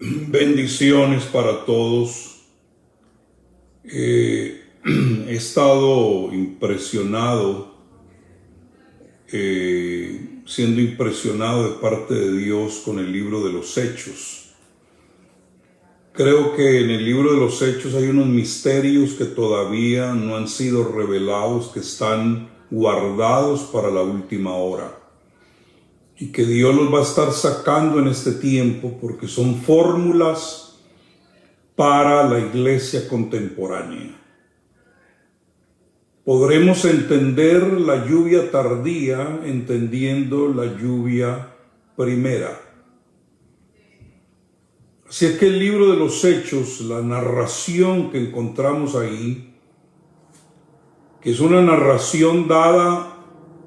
Bendiciones para todos. He estado impresionado, siendo impresionado de parte de Dios con el libro de los Hechos. Creo que en el libro de los Hechos hay unos misterios que todavía no han sido revelados, que están guardados para la última hora. Y que Dios los va a estar sacando en este tiempo porque son fórmulas para la iglesia contemporánea. Podremos entender la lluvia tardía entendiendo la lluvia primera. Así es que el libro de los Hechos, la narración que encontramos ahí, que es una narración dada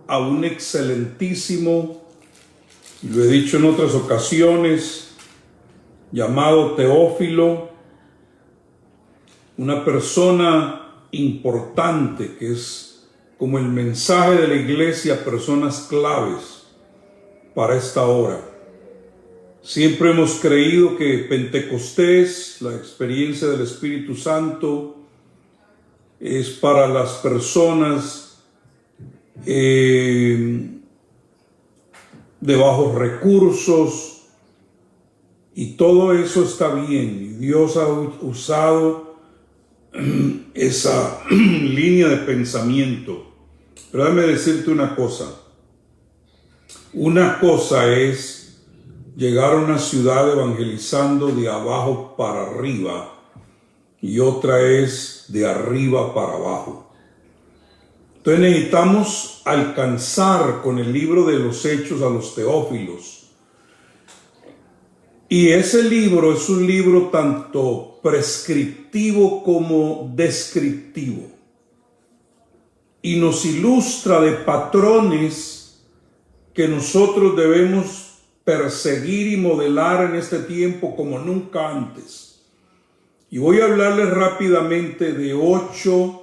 a un excelentísimo, y lo he dicho en otras ocasiones, llamado Teófilo, una persona importante que es como el mensaje de la iglesia, personas claves para esta hora. Siempre hemos creído que Pentecostés, la experiencia del Espíritu Santo, es para las personas de bajos recursos, y todo eso está bien, y Dios ha usado esa línea de pensamiento. Pero déjame decirte una cosa es llegar a una ciudad evangelizando de abajo para arriba, y otra es de arriba para abajo. Entonces necesitamos alcanzar con el libro de los Hechos a los Teófilos. Y ese libro es un libro tanto prescriptivo como descriptivo. Y nos ilustra de patrones que nosotros debemos perseguir y modelar en este tiempo como nunca antes. Y voy a hablarles rápidamente de 8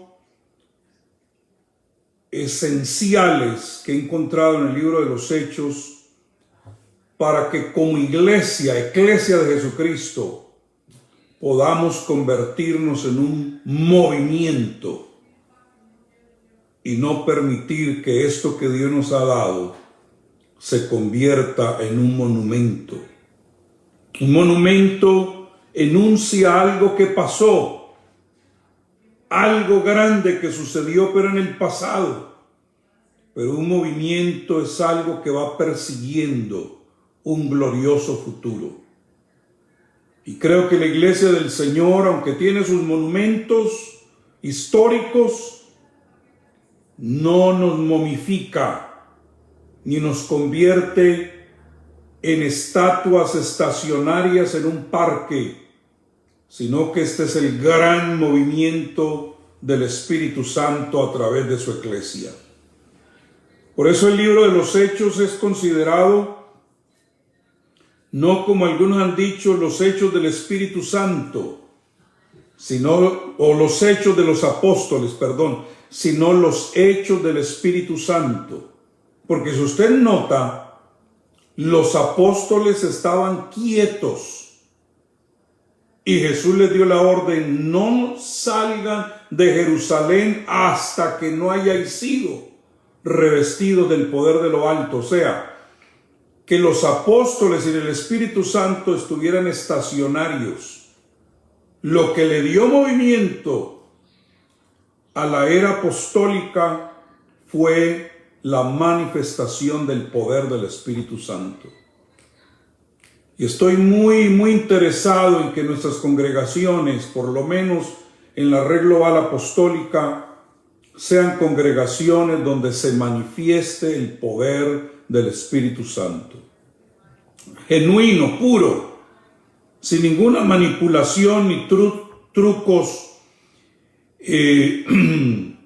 esenciales que he encontrado en el libro de los Hechos para que como iglesia de Jesucristo, podamos convertirnos en un movimiento y no permitir que esto que Dios nos ha dado se convierta en un monumento. Un monumento enuncia algo que pasó, algo grande que sucedió pero en el pasado. Pero un movimiento es algo que va persiguiendo un glorioso futuro. Y creo que la iglesia del Señor, aunque tiene sus monumentos históricos, no nos momifica ni nos convierte en estatuas estacionarias en un parque, sino que este es el gran movimiento del Espíritu Santo a través de su iglesia. Por eso el libro de los Hechos es considerado, no como algunos han dicho, los hechos del Espíritu Santo, o los hechos de los apóstoles, sino los hechos del Espíritu Santo. Porque si usted nota, los apóstoles estaban quietos. Y Jesús les dio la orden: no salgan de Jerusalén hasta que no hayáis sido revestidos del poder de lo alto. O sea, que los apóstoles y el Espíritu Santo estuvieran estacionarios. Lo que le dio movimiento a la era apostólica fue la manifestación del poder del Espíritu Santo. Y estoy muy interesado en que nuestras congregaciones, por lo menos en la red global apostólica, sean congregaciones donde se manifieste el poder del Espíritu Santo. Genuino, puro, sin ninguna manipulación ni trucos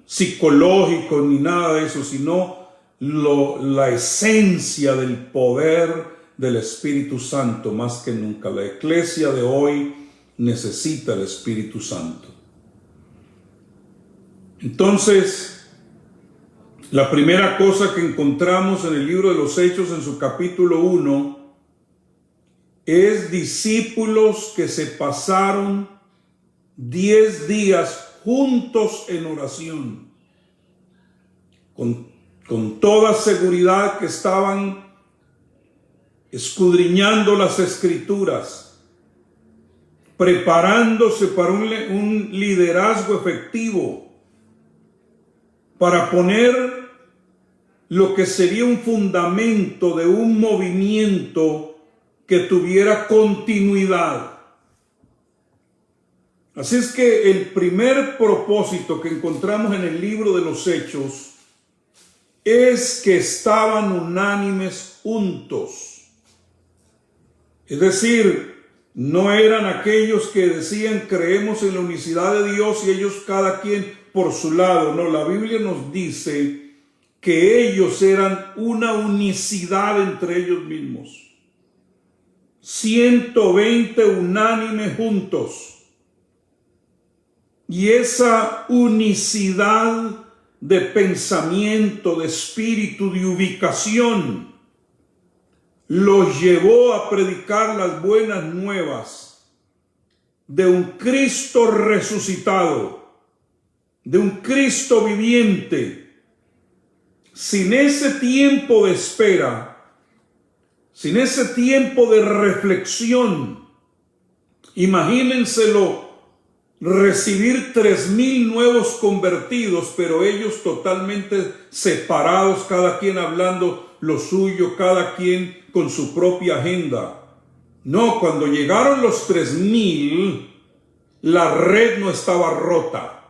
psicológicos ni nada de eso, sino la esencia del poder del Espíritu Santo más que nunca. La iglesia de hoy necesita el Espíritu Santo. Entonces, la primera cosa que encontramos en el libro de los Hechos, en su capítulo 1, es discípulos que se pasaron 10 días juntos en oración, con toda seguridad que estaban escudriñando las Escrituras, preparándose para un liderazgo efectivo, para poner lo que sería un fundamento de un movimiento que tuviera continuidad. Así es que el primer propósito que encontramos en el libro de los Hechos es que estaban unánimes juntos. Es decir, no eran aquellos que decían creemos en la unicidad de Dios y ellos cada quien por su lado. No, la Biblia nos dice que ellos eran una unicidad entre ellos mismos. 120 unánimes juntos. Y esa unicidad de pensamiento, de espíritu, de ubicación, los llevó a predicar las buenas nuevas de un Cristo resucitado, de un Cristo viviente. Sin ese tiempo de espera, sin ese tiempo de reflexión, imagínenselo, recibir 3,000 nuevos convertidos, pero ellos totalmente separados, cada quien hablando lo suyo, cada quien con su propia agenda. No, cuando llegaron los 3,000, la red no estaba rota,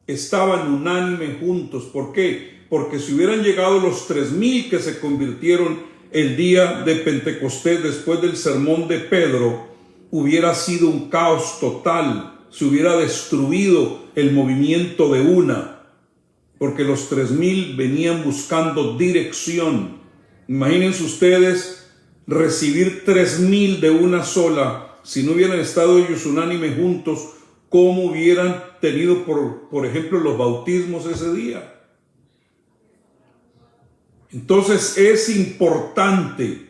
estaban unánimes juntos. ¿Por qué? Porque si hubieran llegado los 3,000 que se convirtieron el día de Pentecostés después del sermón de Pedro, hubiera sido un caos total. Se hubiera destruido el movimiento de una, porque los 3,000 venían buscando dirección. Imagínense ustedes recibir 3,000 de una sola, si no hubieran estado ellos unánimes juntos, ¿cómo hubieran tenido, por ejemplo, los bautismos ese día? Entonces es importante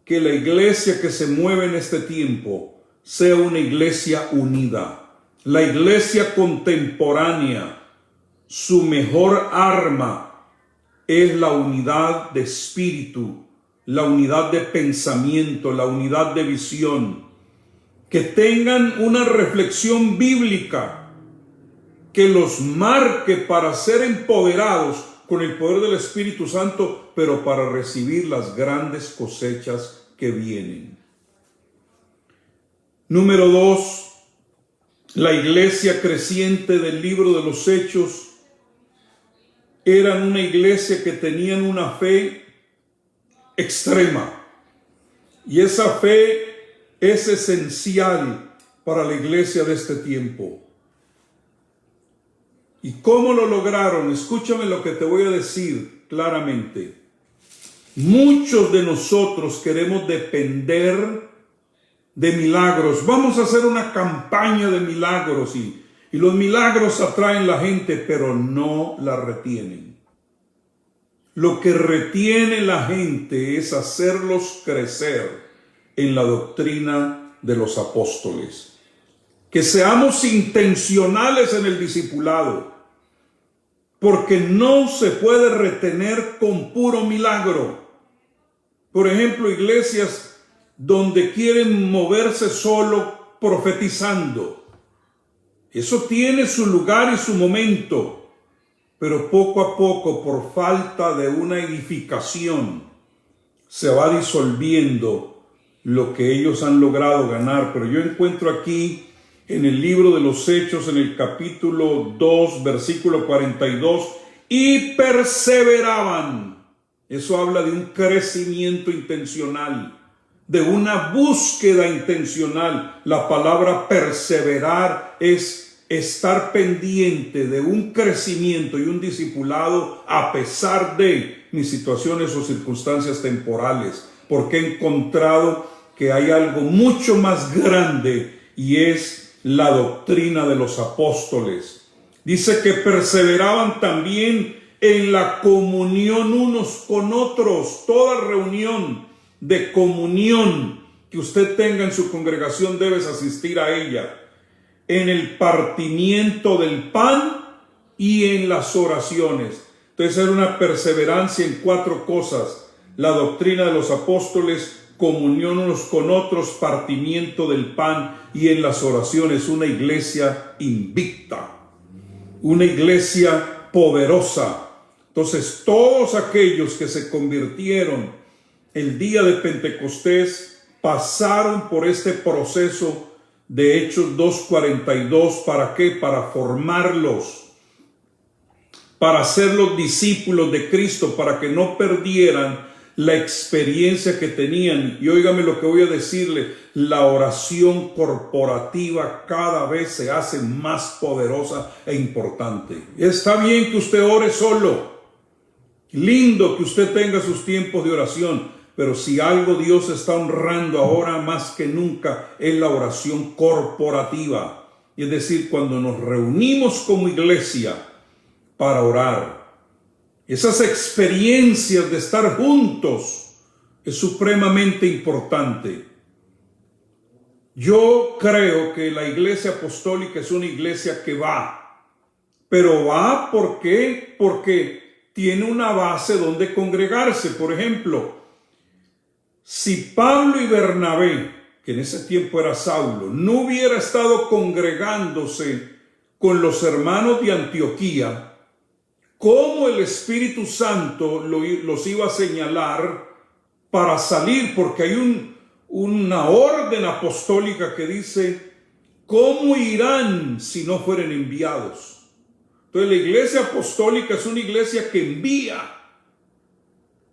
que la iglesia que se mueve en este tiempo sea una iglesia unida. La iglesia contemporánea, su mejor arma es la unidad de espíritu, la unidad de pensamiento, la unidad de visión. Que tengan una reflexión bíblica que los marque para ser empoderados con el poder del Espíritu Santo, pero para recibir las grandes cosechas que vienen. Número 2. La iglesia creciente del libro de los Hechos eran una iglesia que tenían una fe extrema. Y esa fe es esencial para la iglesia de este tiempo. ¿Y cómo lo lograron? Escúchame lo que te voy a decir claramente. Muchos de nosotros queremos depender de milagros. Vamos a hacer una campaña de milagros y los milagros atraen a la gente, pero no la retienen. Lo que retiene la gente es hacerlos crecer en la doctrina de los apóstoles. Que seamos intencionales en el discipulado, porque no se puede retener con puro milagro. Por ejemplo, iglesias donde quieren moverse solo profetizando. Eso tiene su lugar y su momento, pero poco a poco, por falta de una edificación, se va disolviendo lo que ellos han logrado ganar. Pero yo encuentro aquí en el libro de los Hechos, en el capítulo 2, versículo 42, y perseveraban. Eso habla de un crecimiento intencional, de una búsqueda intencional. La palabra perseverar es estar pendiente de un crecimiento y un discipulado a pesar de mis situaciones o circunstancias temporales, porque he encontrado que hay algo mucho más grande y es la doctrina de los apóstoles. Dice que perseveraban también en la comunión unos con otros. Toda reunión de comunión que usted tenga en su congregación debes asistir a ella: en el partimiento del pan y en las oraciones. Entonces era una perseverancia en 4 cosas: la doctrina de los apóstoles, comunión unos con otros, partimiento del pan y en las oraciones. Una iglesia invicta, una iglesia poderosa. Entonces todos aquellos que se convirtieron el día de Pentecostés pasaron por este proceso de Hechos 2:42. ¿Para qué? Para formarlos, para hacerlos discípulos de Cristo, para que no perdieran la experiencia que tenían. Y óigame lo que voy a decirle: la oración corporativa cada vez se hace más poderosa e importante. Está bien que usted ore solo, lindo que usted tenga sus tiempos de oración, pero si algo Dios está honrando ahora más que nunca es la oración corporativa. Es decir, cuando nos reunimos como iglesia para orar, esas experiencias de estar juntos es supremamente importante. Yo creo que la iglesia apostólica es una iglesia que va, pero va ¿por qué? Porque tiene una base donde congregarse. Por ejemplo, si Pablo y Bernabé, que en ese tiempo era Saulo, no hubiera estado congregándose con los hermanos de Antioquía, ¿cómo el Espíritu Santo los iba a señalar para salir? Porque hay una orden apostólica que dice: ¿cómo irán si no fueren enviados? Entonces la iglesia apostólica es una iglesia que envía,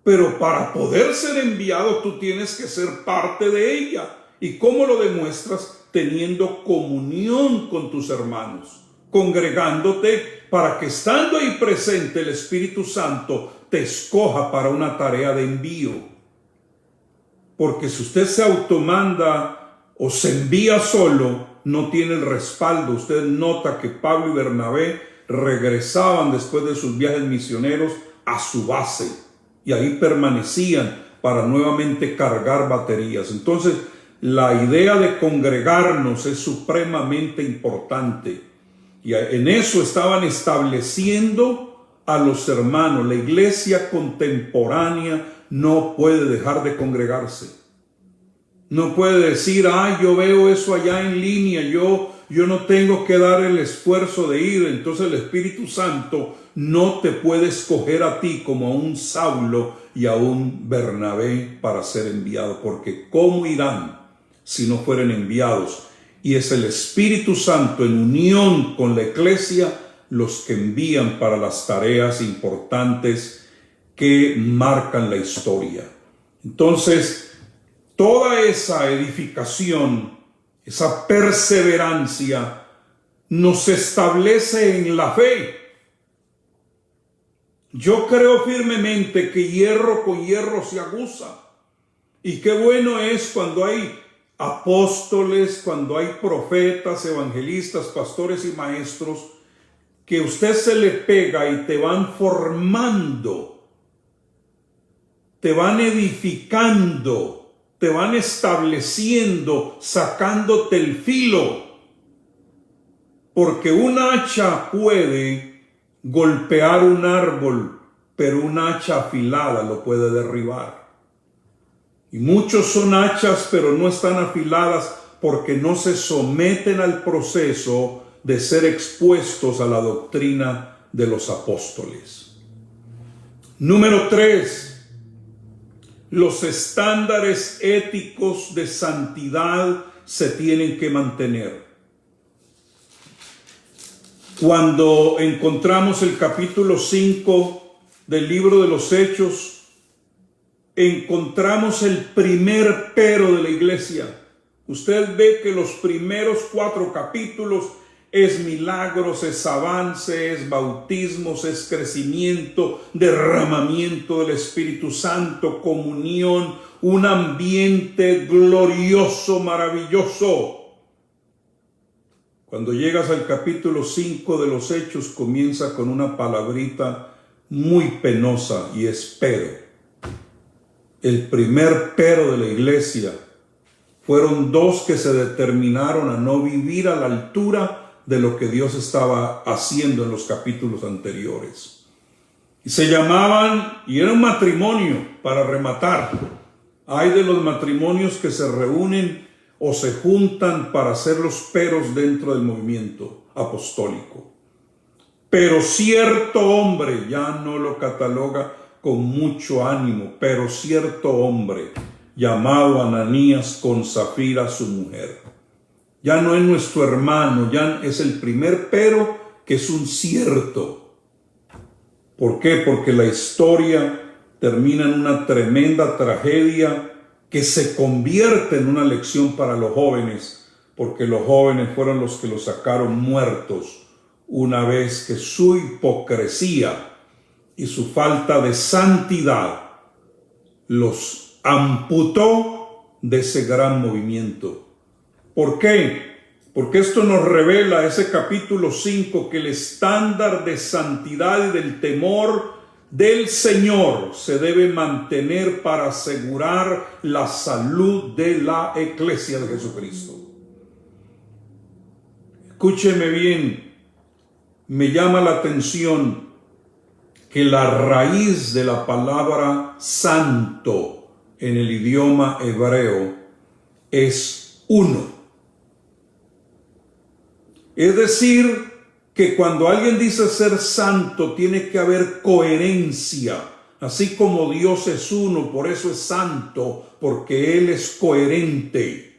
pero para poder ser enviado tú tienes que ser parte de ella. ¿Y cómo lo demuestras? Teniendo comunión con tus hermanos, congregándote, para que estando ahí presente el Espíritu Santo te escoja para una tarea de envío. Porque si usted se automanda o se envía solo, no tiene el respaldo. Usted nota que Pablo y Bernabé regresaban después de sus viajes misioneros a su base y ahí permanecían para nuevamente cargar baterías. Entonces la idea de congregarnos es supremamente importante, y en eso estaban estableciendo a los hermanos. La iglesia contemporánea no puede dejar de congregarse. No puede decir: yo veo eso allá en línea, yo no tengo que dar el esfuerzo de ir. Entonces el Espíritu Santo no te puede escoger a ti como a un Saulo y a un Bernabé para ser enviado, porque ¿cómo irán si no fueren enviados? Y es el Espíritu Santo en unión con la iglesia los que envían para las tareas importantes que marcan la historia. Entonces, toda esa edificación, esa perseverancia, nos establece en la fe. Yo creo firmemente que hierro con hierro se aguza. Y qué bueno es cuando hay apóstoles, cuando hay profetas, evangelistas, pastores y maestros, que usted se le pega y te van formando, te van edificando, te van estableciendo, sacándote el filo. Porque un hacha puede golpear un árbol, pero un hacha afilada lo puede derribar. Y muchos son hachas, pero no están afiladas porque no se someten al proceso de ser expuestos a la doctrina de los apóstoles. Número 3. Los estándares éticos de santidad se tienen que mantener. Cuando encontramos el capítulo 5 del libro de los Hechos, encontramos el primer pero de la iglesia. Usted ve que los primeros 4 capítulos es milagros, es avance, es bautismos, es crecimiento, derramamiento del Espíritu Santo, comunión, un ambiente glorioso, maravilloso. Cuando llegas al capítulo 5 de los Hechos, comienza con una palabrita muy penosa y es pero. El primer pero de la iglesia fueron dos que se determinaron a no vivir a la altura de lo que Dios estaba haciendo en los capítulos anteriores. Y se llamaban, y era un matrimonio, para rematar. Hay de los matrimonios que se reúnen o se juntan para hacer los peros dentro del movimiento apostólico. Pero cierto hombre, ya no lo cataloga con mucho ánimo, pero cierto hombre llamado Ananías con Zafira su mujer. Ya no es nuestro hermano, ya es el primer pero que es un cierto. ¿Por qué? Porque la historia termina en una tremenda tragedia que se convierte en una lección para los jóvenes, porque los jóvenes fueron los que los sacaron muertos una vez que su hipocresía y su falta de santidad los amputó de ese gran movimiento. ¿Por qué? Porque esto nos revela ese capítulo 5 que el estándar de santidad y del temor del Señor se debe mantener para asegurar la salud de la iglesia de Jesucristo. Escúcheme bien, me llama la atención que la raíz de la palabra santo en el idioma hebreo es uno. Es decir, que cuando alguien dice ser santo, tiene que haber coherencia. Así como Dios es uno, por eso es santo, porque Él es coherente.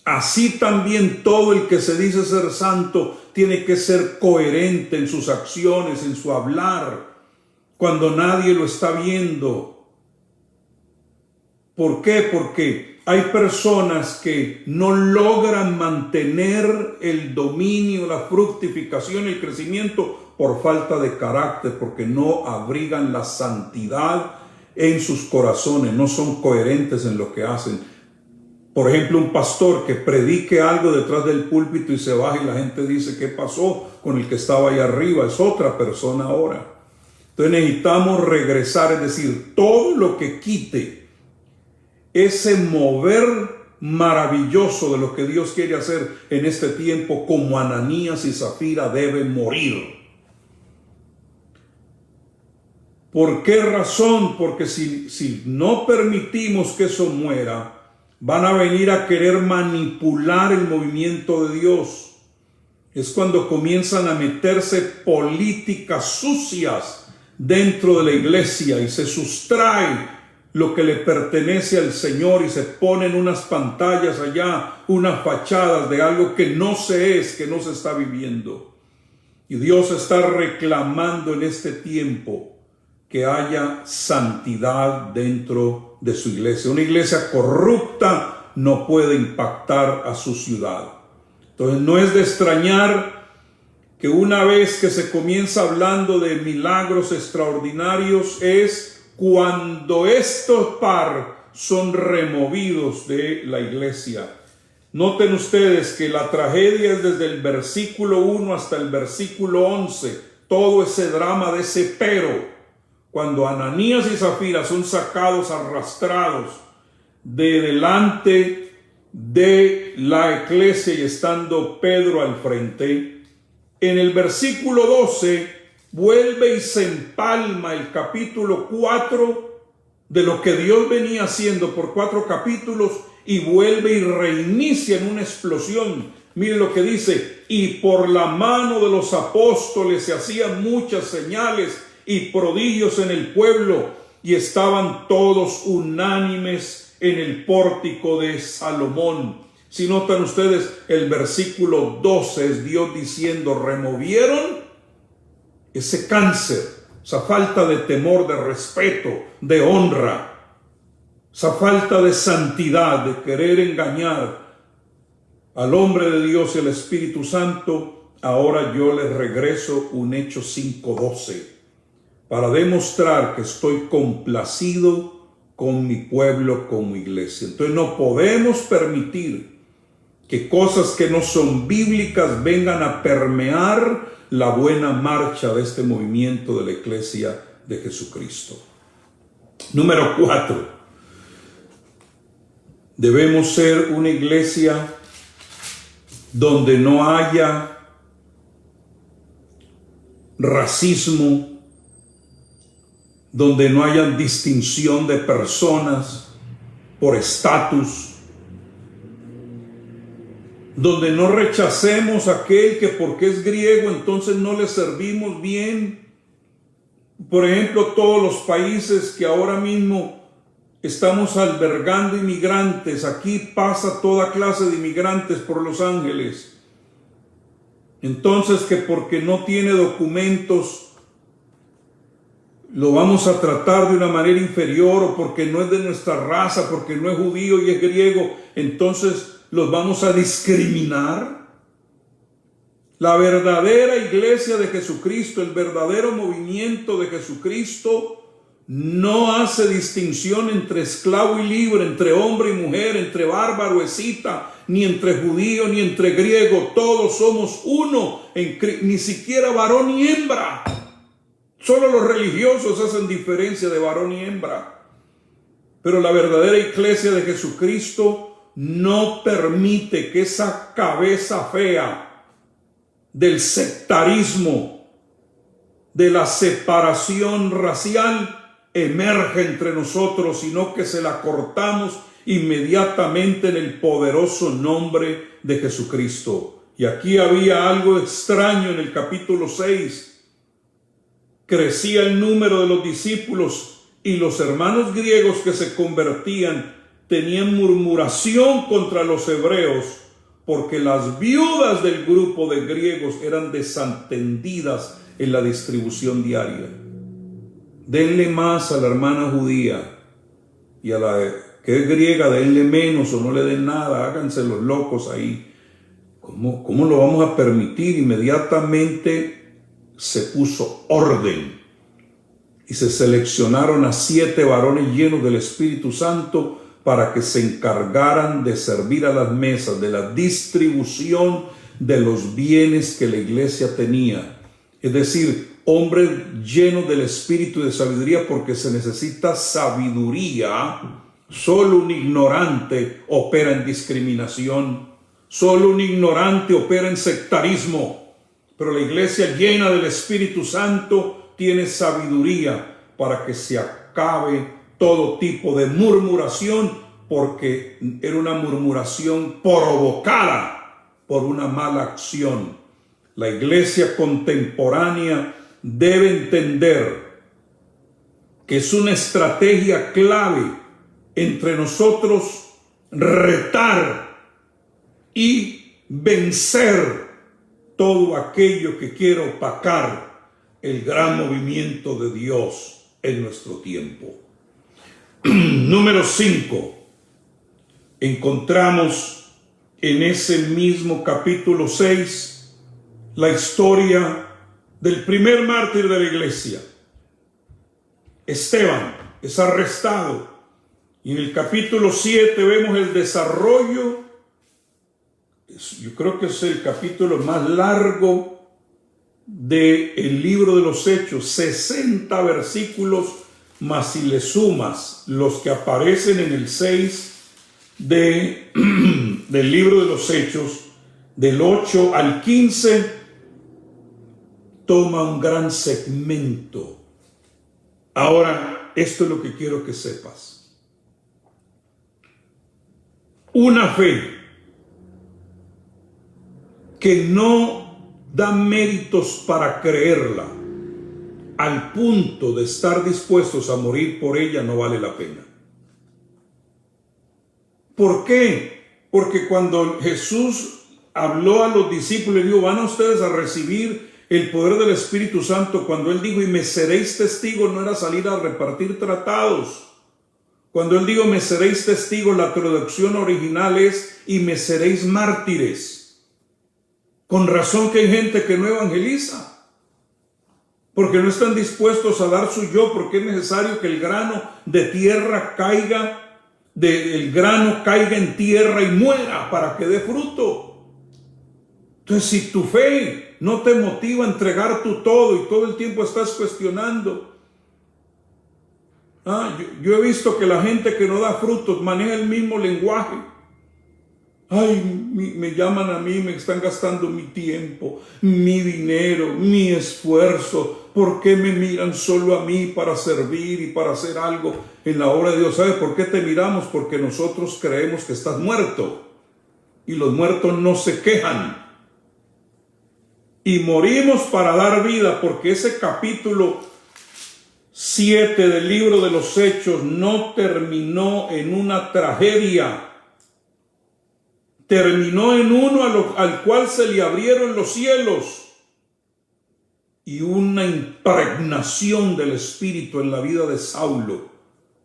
Así también todo el que se dice ser santo tiene que ser coherente en sus acciones, en su hablar, cuando nadie lo está viendo. ¿Por qué? Porque hay personas que no logran mantener el dominio, la fructificación y el crecimiento por falta de carácter, porque no abrigan la santidad en sus corazones, no son coherentes en lo que hacen. Por ejemplo, un pastor que predique algo detrás del púlpito y se baja y la gente dice, ¿qué pasó con el que estaba ahí arriba? Es otra persona ahora. Entonces necesitamos regresar, es decir, todo lo que quite ese mover maravilloso de lo que Dios quiere hacer en este tiempo, como Ananías y Zafira, debe morir. ¿Por qué razón? Porque si no permitimos que eso muera, van a venir a querer manipular el movimiento de Dios. Es cuando comienzan a meterse políticas sucias dentro de la iglesia y se sustrae lo que le pertenece al Señor y se ponen unas pantallas allá, unas fachadas de algo que no se es, que no se está viviendo. Y Dios está reclamando en este tiempo que haya santidad dentro de su iglesia. Una iglesia corrupta no puede impactar a su ciudad. Entonces no es de extrañar que una vez que se comienza hablando de milagros extraordinarios es cuando estos son removidos de la iglesia. Noten ustedes que la tragedia es desde el versículo 1 hasta el versículo 11. Todo ese drama de ese pero. Cuando Ananías y Zafira son sacados, arrastrados de delante de la iglesia y estando Pedro al frente, en el versículo 12 vuelve y se empalma el capítulo 4 de lo que Dios venía haciendo por 4 capítulos y vuelve y reinicia en una explosión. Miren lo que dice: y por la mano de los apóstoles se hacían muchas señales y prodigios en el pueblo, y estaban todos unánimes en el pórtico de Salomón. Si notan ustedes, el versículo 12 es Dios diciendo: removieron ese cáncer, esa falta de temor, de respeto, de honra, esa falta de santidad, de querer engañar al hombre de Dios y el Espíritu Santo. Ahora yo les regreso un Hechos 5:12 para demostrar que estoy complacido con mi pueblo como iglesia. Entonces no podemos permitir que cosas que no son bíblicas vengan a permear la buena marcha de este movimiento de la iglesia de Jesucristo. Número 4. Debemos ser una iglesia donde no haya racismo, donde no haya distinción de personas por estatus, donde no rechacemos a aquel que porque es griego entonces no le servimos bien. Por ejemplo, todos los países que ahora mismo estamos albergando inmigrantes, aquí pasa toda clase de inmigrantes por Los Ángeles. Entonces, que porque no tiene documentos lo vamos a tratar de una manera inferior, o porque no es de nuestra raza, porque no es judío y es griego, entonces los vamos a discriminar. La verdadera iglesia de Jesucristo, el verdadero movimiento de Jesucristo, no hace distinción entre esclavo y libre, entre hombre y mujer, entre bárbaro y escita, ni entre judío ni entre griego. Todos somos uno, ni siquiera varón y hembra. Solo los religiosos hacen diferencia de varón y hembra. Pero la verdadera iglesia de Jesucristo no permite que esa cabeza fea del sectarismo, de la separación racial, emerge entre nosotros, sino que se la cortamos inmediatamente en el poderoso nombre de Jesucristo. Y aquí había algo extraño en el capítulo 6. Crecía el número de los discípulos y los hermanos griegos que se convertían tenían murmuración contra los hebreos, porque las viudas del grupo de griegos eran desatendidas en la distribución diaria. Denle más a la hermana judía, y a la que es griega denle menos o no le den nada, háganse los locos ahí. ¿Cómo lo vamos a permitir? Inmediatamente se puso orden y se seleccionaron a 7 varones llenos del Espíritu Santo para que se encargaran de servir a las mesas, de la distribución de los bienes que la iglesia tenía. Es decir, hombres llenos del espíritu de sabiduría, porque se necesita sabiduría. Solo un ignorante opera en discriminación. Solo un ignorante opera en sectarismo. Pero la iglesia llena del Espíritu Santo tiene sabiduría para que se acabe todo tipo de murmuración, porque era una murmuración provocada por una mala acción. La iglesia contemporánea debe entender que es una estrategia clave entre nosotros retar y vencer todo aquello que quiera opacar el gran movimiento de Dios en nuestro tiempo. Número 5. Encontramos en ese mismo capítulo 6 la historia del primer mártir de la iglesia. Esteban es arrestado, y en el capítulo 7 vemos el desarrollo. Yo creo que es el capítulo más largo del libro de los Hechos, 60 versículos, más si le sumas los que aparecen en el 6 del libro de los Hechos, del 8 al 15, toma un gran segmento. Ahora, esto es lo que quiero que sepas. Una fe que no da méritos para creerla, al punto de estar dispuestos a morir por ella, no vale la pena. ¿Por qué? Porque cuando Jesús habló a los discípulos y dijo, van a ustedes a recibir el poder del Espíritu Santo, cuando Él dijo, y me seréis testigos, no era salir a repartir tratados. Cuando Él dijo, me seréis testigos, la traducción original es, y me seréis mártires. Con razón que hay gente que no evangeliza, porque no están dispuestos a dar su yo, porque es necesario que el grano de tierra caiga, el grano caiga en tierra y muera para que dé fruto. Entonces, si tu fe no te motiva a entregar tu todo y todo el tiempo estás cuestionando, Yo he visto que la gente que no da frutos maneja el mismo lenguaje. Ay, me llaman a mí, me están gastando mi tiempo, mi dinero, mi esfuerzo. ¿Por qué me miran solo a mí para servir y para hacer algo en la obra de Dios? ¿Sabes por qué te miramos? Porque nosotros creemos que estás muerto. Y los muertos no se quejan. Y morimos para dar vida, porque ese capítulo 7 del libro de los Hechos no terminó en una tragedia. Terminó en uno al cual se le abrieron los cielos y una impregnación del Espíritu en la vida de Saulo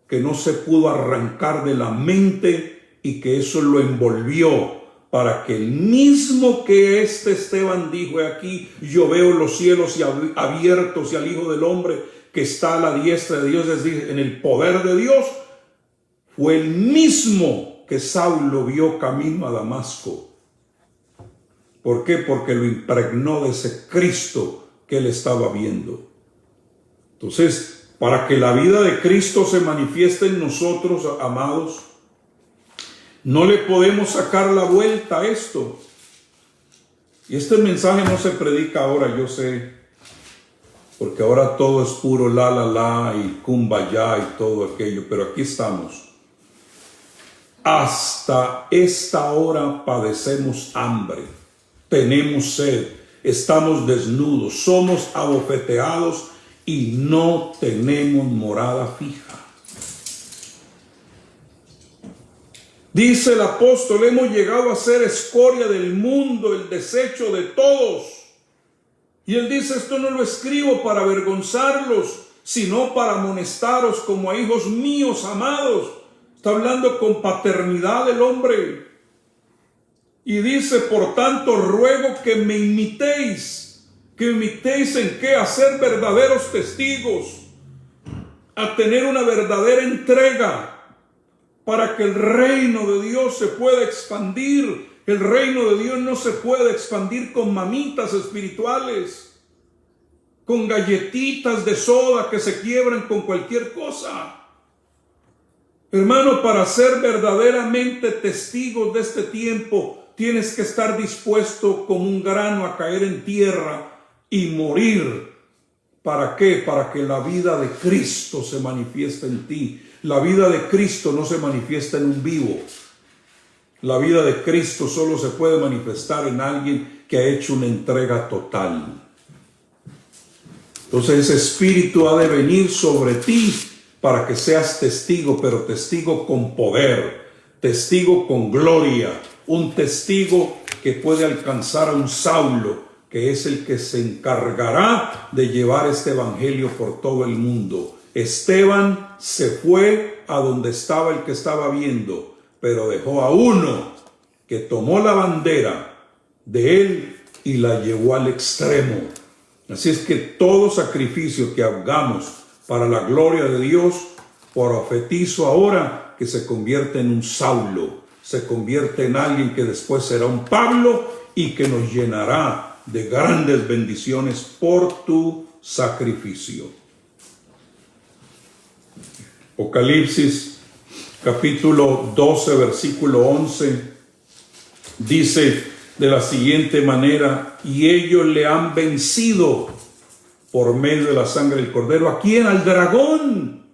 que no se pudo arrancar de la mente, y que eso lo envolvió para que el mismo que Esteban dijo: aquí yo veo los cielos abiertos y al Hijo del Hombre que está a la diestra de Dios, es decir, en el poder de Dios, fue el mismo que Saulo vio camino a Damasco. ¿Por qué? Porque lo impregnó de ese Cristo que él estaba viendo. Entonces, para que la vida de Cristo se manifieste en nosotros, amados, no le podemos sacar la vuelta a esto. Y este mensaje no se predica ahora, yo sé, porque ahora todo es puro la y kumbaya y todo aquello, pero aquí estamos. Hasta esta hora padecemos hambre, tenemos sed, estamos desnudos, somos abofeteados y no tenemos morada fija. Dice el apóstol: hemos llegado a ser escoria del mundo, el desecho de todos. Y él dice: esto no lo escribo para avergonzarlos, sino para amonestaros como a hijos míos amados. Está hablando con paternidad del hombre. Y dice: por tanto, ruego que me imitéis. ¿Que imitéis en qué? A ser verdaderos testigos, a tener una verdadera entrega, para que el reino de Dios se pueda expandir. El reino de Dios no se puede expandir con mamitas espirituales, con galletitas de soda que se quiebran con cualquier cosa. Hermano, para ser verdaderamente testigos de este tiempo, tienes que estar dispuesto como un grano a caer en tierra y morir. ¿Para qué? Para que la vida de Cristo se manifieste en ti. La vida de Cristo no se manifiesta en un vivo. La vida de Cristo solo se puede manifestar en alguien que ha hecho una entrega total. Entonces ese espíritu ha de venir sobre ti para que seas testigo, pero testigo con poder, testigo con gloria, un testigo que puede alcanzar a un Saulo, que es el que se encargará de llevar este evangelio por todo el mundo. Esteban se fue a donde estaba el que estaba viendo, pero dejó a uno que tomó la bandera de él y la llevó al extremo. Así es que todo sacrificio que hagamos para la gloria de Dios, profetizo ahora que se convierte en un Saulo, se convierte en alguien que después será un Pablo y que nos llenará de grandes bendiciones por tu sacrificio. Apocalipsis capítulo 12 versículo 11 dice de la siguiente manera: y ellos le han vencido por medio de la sangre del Cordero. ¿A quién? Al dragón.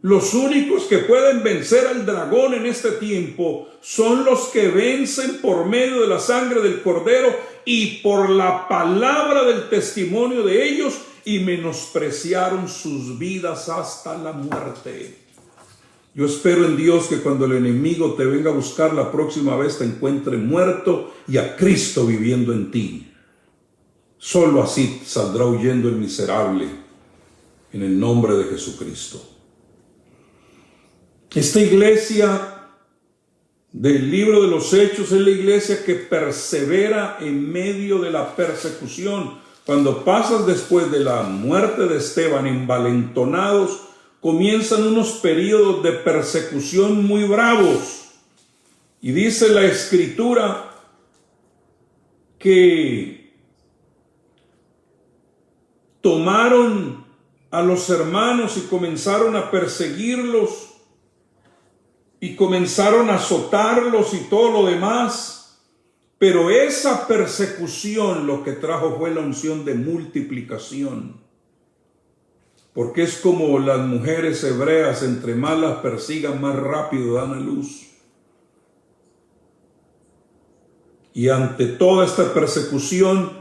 Los únicos que pueden vencer al dragón en este tiempo son los que vencen por medio de la sangre del Cordero y por la palabra del testimonio de ellos, y menospreciaron sus vidas hasta la muerte. Yo espero en Dios que cuando el enemigo te venga a buscar la próxima vez te encuentre muerto y a Cristo viviendo en ti. Solo así saldrá huyendo el miserable, en el nombre de Jesucristo. Esta iglesia del libro de los Hechos es la iglesia que persevera en medio de la persecución. Cuando pasas después de la muerte de Esteban envalentonados, comienzan unos periodos de persecución muy bravos. Y dice la Escritura que tomaron a los hermanos y comenzaron a perseguirlos y comenzaron a azotarlos y todo lo demás. Pero esa persecución lo que trajo fue la unción de multiplicación. Porque es como las mujeres hebreas, entre más las persigan, más rápido dan a luz. Y ante toda esta persecución,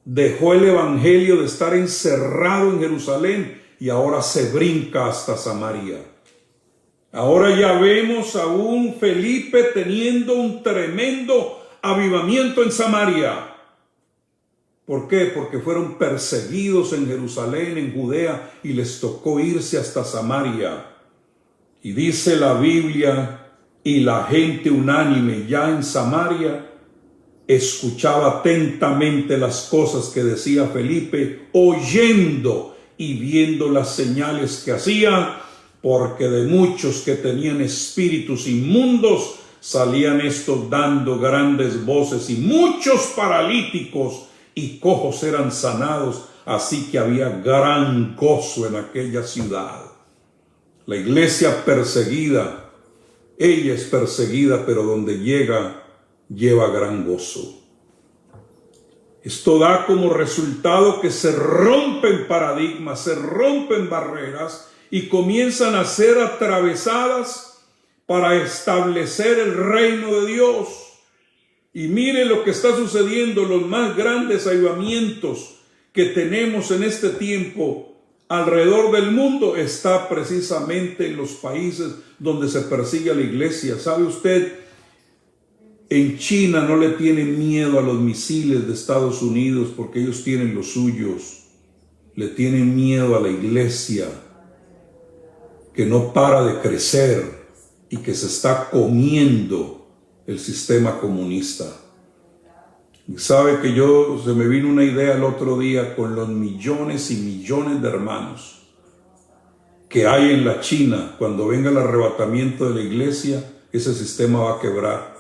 dejó el evangelio de estar encerrado en Jerusalén y ahora se brinca hasta Samaria. Ahora ya vemos a un Felipe teniendo un tremendo avivamiento en Samaria. ¿Por qué? Porque fueron perseguidos en Jerusalén, en Judea, y les tocó irse hasta Samaria. Y dice la Biblia, y la gente unánime ya en Samaria escuchaba atentamente las cosas que decía Felipe, oyendo y viendo las señales que hacía, porque de muchos que tenían espíritus inmundos salían estos dando grandes voces, y muchos paralíticos y cojos eran sanados, así que había gran gozo en aquella ciudad. La iglesia perseguida, ella es perseguida, pero donde llega, lleva gran gozo. Esto da como resultado que se rompen paradigmas, se rompen barreras y comienzan a ser atravesadas para establecer el reino de Dios. Y mire lo que está sucediendo, los más grandes avivamientos que tenemos en este tiempo alrededor del mundo está precisamente en los países donde se persigue a la iglesia. ¿Sabe usted? En China no le tienen miedo a los misiles de Estados Unidos porque ellos tienen los suyos. Le tienen miedo a la iglesia que no para de crecer y que se está comiendo el sistema comunista. Sabe que se me vino una idea el otro día con los millones y millones de hermanos que hay en la China. Cuando venga el arrebatamiento de la iglesia, ese sistema va a quebrar.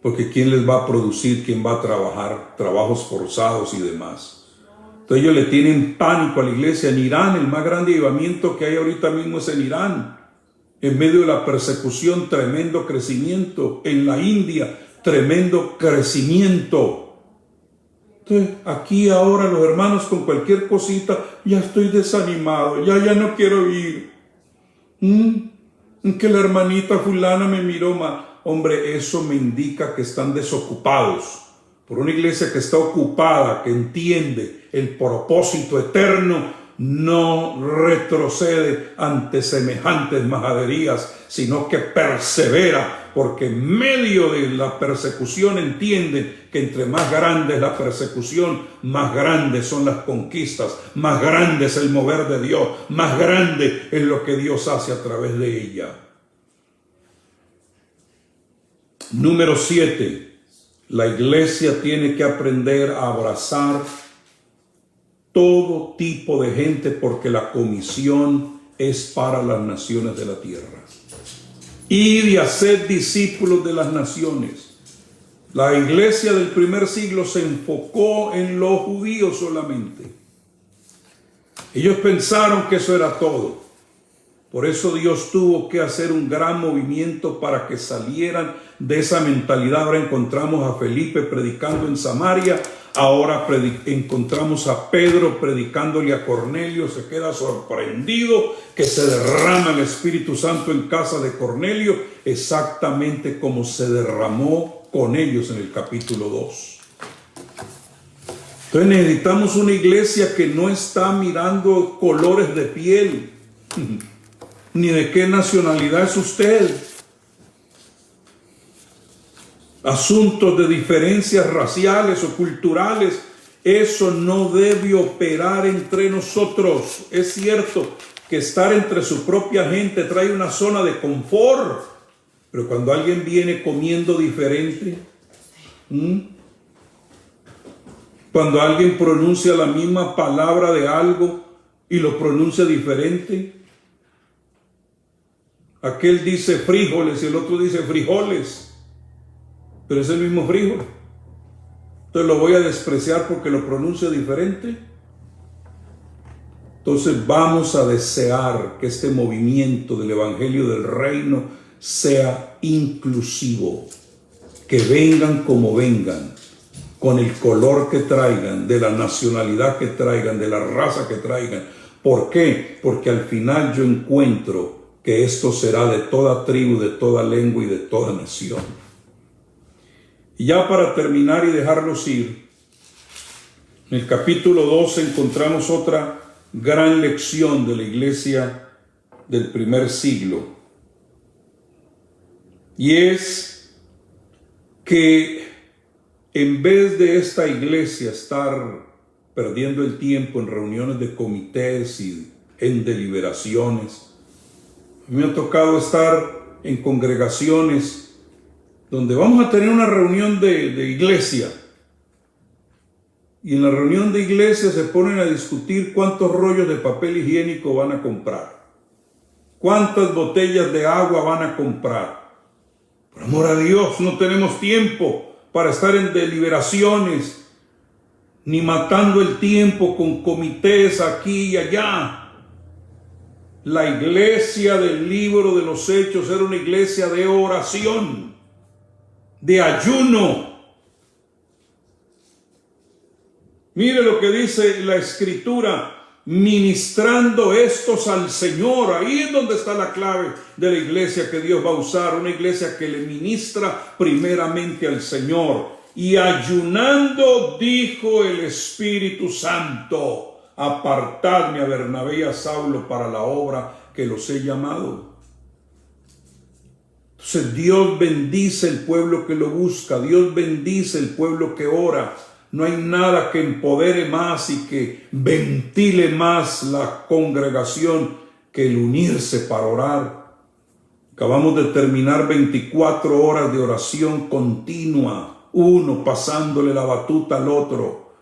Porque ¿quién les va a producir? ¿Quién va a trabajar? Trabajos forzados y demás. Entonces ellos le tienen pánico a la iglesia. En Irán, el más grande avivamiento que hay ahorita mismo es en Irán. En medio de la persecución, tremendo crecimiento. En la India, tremendo crecimiento. Entonces, aquí ahora los hermanos con cualquier cosita, ya estoy desanimado, ya no quiero ir. Que la hermanita fulana me miró mal. Hombre, eso me indica que están desocupados. Por una iglesia que está ocupada, que entiende el propósito eterno, no retrocede ante semejantes majaderías, sino que persevera, porque en medio de la persecución entienden que entre más grande es la persecución, más grandes son las conquistas, más grande es el mover de Dios, más grande es lo que Dios hace a través de ella. Número 7. La iglesia tiene que aprender a abrazar todo tipo de gente, porque la comisión es para las naciones de la tierra. Ir y hacer discípulos de las naciones. La iglesia del primer siglo se enfocó en los judíos solamente. Ellos pensaron que eso era todo. Por eso Dios tuvo que hacer un gran movimiento para que salieran de esa mentalidad. Ahora encontramos a Felipe predicando en Samaria. Ahora encontramos a Pedro predicándole a Cornelio. Se queda sorprendido que se derrama el Espíritu Santo en casa de Cornelio, exactamente como se derramó con ellos en el capítulo 2. Entonces necesitamos una iglesia que no está mirando colores de piel, ni de qué nacionalidad es usted. Asuntos de diferencias raciales o culturales, eso no debe operar entre nosotros. Es cierto que estar entre su propia gente trae una zona de confort, pero cuando alguien viene comiendo diferente, cuando alguien pronuncia la misma palabra de algo y lo pronuncia diferente, aquel dice frijoles y el otro dice frijoles, pero es el mismo frijol. Entonces lo voy a despreciar porque lo pronuncio diferente. Entonces vamos a desear que este movimiento del Evangelio del Reino sea inclusivo, que vengan como vengan, con el color que traigan, de la nacionalidad que traigan, de la raza que traigan. ¿Por qué? Porque al final yo encuentro que esto será de toda tribu, de toda lengua y de toda nación. Y ya para terminar y dejarlos ir, en el capítulo 12 encontramos otra gran lección de la iglesia del primer siglo. Y es que en vez de esta iglesia estar perdiendo el tiempo en reuniones de comités y en deliberaciones, a mí me ha tocado estar en congregaciones donde vamos a tener una reunión de iglesia. Y en la reunión de iglesia se ponen a discutir cuántos rollos de papel higiénico van a comprar, cuántas botellas de agua van a comprar. Por amor a Dios, no tenemos tiempo para estar en deliberaciones, ni matando el tiempo con comités aquí y allá. La iglesia del libro de los Hechos era una iglesia de oración, de ayuno. Mire lo que dice la Escritura: ministrando estos al Señor. Ahí es donde está la clave de la iglesia que Dios va a usar, una iglesia que le ministra primeramente al Señor. Y ayunando dijo el Espíritu Santo: apartadme a Bernabé y a Saulo para la obra que los he llamado. Entonces Dios bendice el pueblo que lo busca, Dios bendice el pueblo que ora. No hay nada que empodere más y que ventile más la congregación que el unirse para orar. Acabamos de terminar 24 horas de oración continua, uno pasándole la batuta al otro,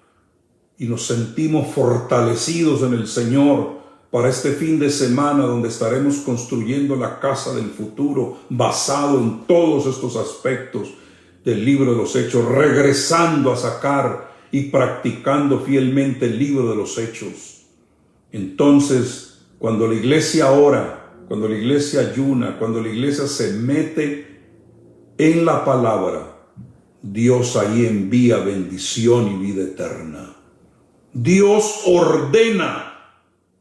y nos sentimos fortalecidos en el Señor para este fin de semana donde estaremos construyendo la casa del futuro basado en todos estos aspectos del libro de los Hechos, regresando a sacar y practicando fielmente el libro de los Hechos. Entonces, cuando la iglesia ora, cuando la iglesia ayuna, cuando la iglesia se mete en la palabra, Dios ahí envía bendición y vida eterna. Dios ordena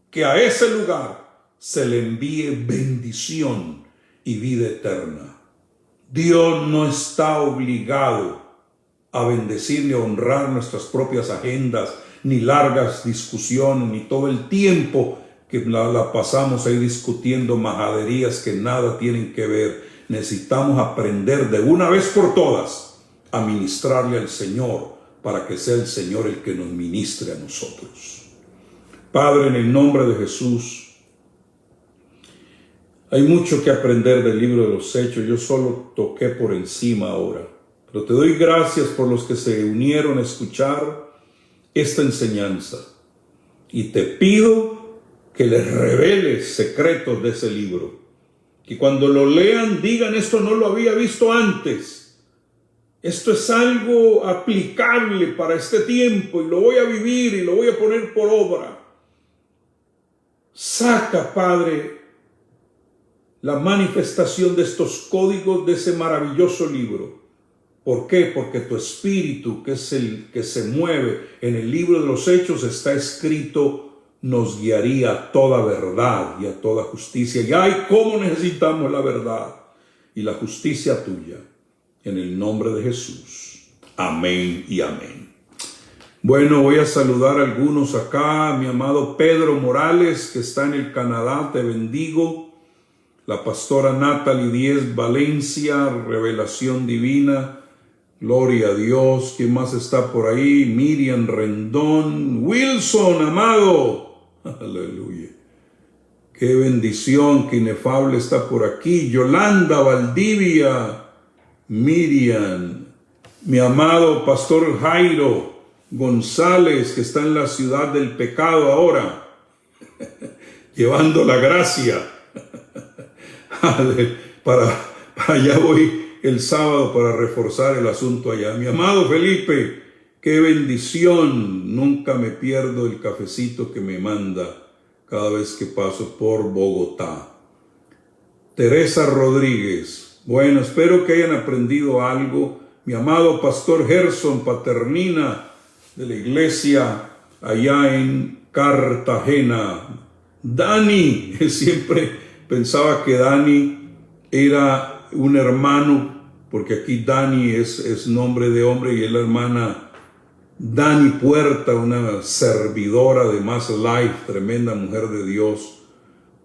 que a ese lugar se le envíe bendición y vida eterna. Dios no está obligado a bendecir ni a honrar nuestras propias agendas, ni largas discusiones, ni todo el tiempo que la pasamos ahí discutiendo majaderías que nada tienen que ver. Necesitamos aprender de una vez por todas a ministrarle al Señor para que sea el Señor el que nos ministre a nosotros. Padre, en el nombre de Jesús, hay mucho que aprender del libro de los Hechos. Yo solo toqué por encima ahora. Pero te doy gracias por los que se unieron a escuchar esta enseñanza. Y te pido que les reveles secretos de ese libro. Que cuando lo lean digan: esto no lo había visto antes. Esto es algo aplicable para este tiempo y lo voy a vivir y lo voy a poner por obra. Saca, Padre, la manifestación de estos códigos de ese maravilloso libro. ¿Por qué? Porque tu espíritu, que es el que se mueve en el libro de los Hechos, está escrito, nos guiaría a toda verdad y a toda justicia. Y ay, cómo necesitamos la verdad y la justicia tuya. En el nombre de Jesús. Amén y amén. Bueno, voy a saludar a algunos acá. Mi amado Pedro Morales, que está en el Canadá, te bendigo. La pastora Natalie Díez Valencia, Revelación Divina. Gloria a Dios. ¿Quién más está por ahí? Miriam Rendón. Wilson, amado. Aleluya. Qué bendición, qué inefable está por aquí. Yolanda Valdivia. Miriam. Mi amado pastor Jairo González, que está en la ciudad del pecado ahora. Llevando la gracia. Para allá voy el sábado para reforzar el asunto allá. Mi amado Felipe, qué bendición. Nunca me pierdo el cafecito que me manda cada vez que paso por Bogotá. Teresa Rodríguez, bueno, espero que hayan aprendido algo. Mi amado pastor Gerson Paternina, de la iglesia allá en Cartagena. Dani, siempre pensaba que Dani era un hermano, porque aquí Dani es nombre de hombre y es la hermana Dani Puerta, una servidora de Más Life, tremenda mujer de Dios.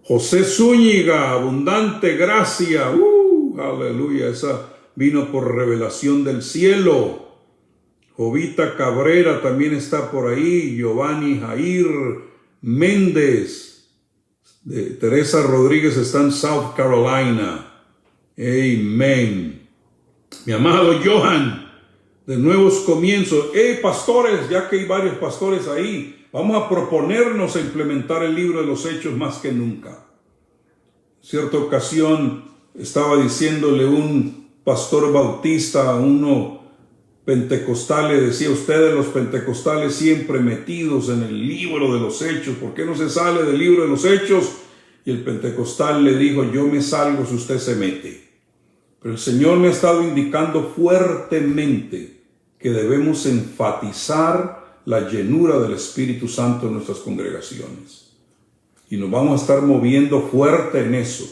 José Zúñiga, abundante gracia, aleluya, esa vino por revelación del cielo. Jovita Cabrera también está por ahí, Giovanni Jair Méndez, Teresa Rodríguez está en South Carolina, amén. Mi amado Johan, de Nuevos Comienzos, pastores, ya que hay varios pastores ahí, vamos a proponernos a implementar el libro de los Hechos más que nunca. En cierta ocasión estaba diciéndole un pastor bautista a uno pentecostal, le decía: ustedes los pentecostales siempre metidos en el libro de los Hechos, ¿por qué no se sale del libro de los Hechos? Y el pentecostal le dijo: yo me salgo si usted se mete. Pero el Señor me ha estado indicando fuertemente que debemos enfatizar la llenura del Espíritu Santo en nuestras congregaciones. Y nos vamos a estar moviendo fuerte en eso.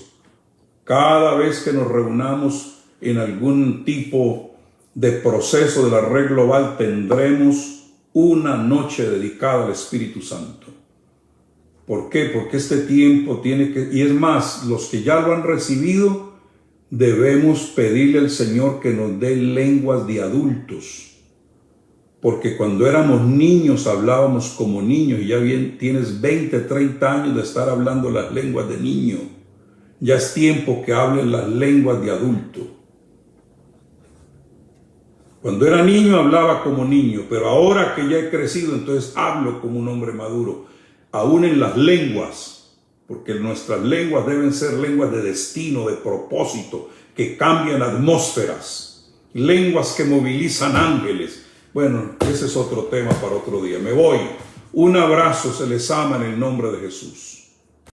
Cada vez que nos reunamos en algún tipo de proceso de la red global, tendremos una noche dedicada al Espíritu Santo. ¿Por qué? Porque este tiempo tiene que, y es más, los que ya lo han recibido, debemos pedirle al Señor que nos dé lenguas de adultos. Porque cuando éramos niños hablábamos como niños, y ya bien tienes 20, 30 años de estar hablando las lenguas de niño. Ya es tiempo que hablen las lenguas de adulto. Cuando era niño hablaba como niño, pero ahora que ya he crecido, entonces hablo como un hombre maduro. Aún en las lenguas, porque nuestras lenguas deben ser lenguas de destino, de propósito, que cambian atmósferas, lenguas que movilizan ángeles. Bueno, ese es otro tema para otro día. Me voy. Un abrazo, se les ama en el nombre de Jesús.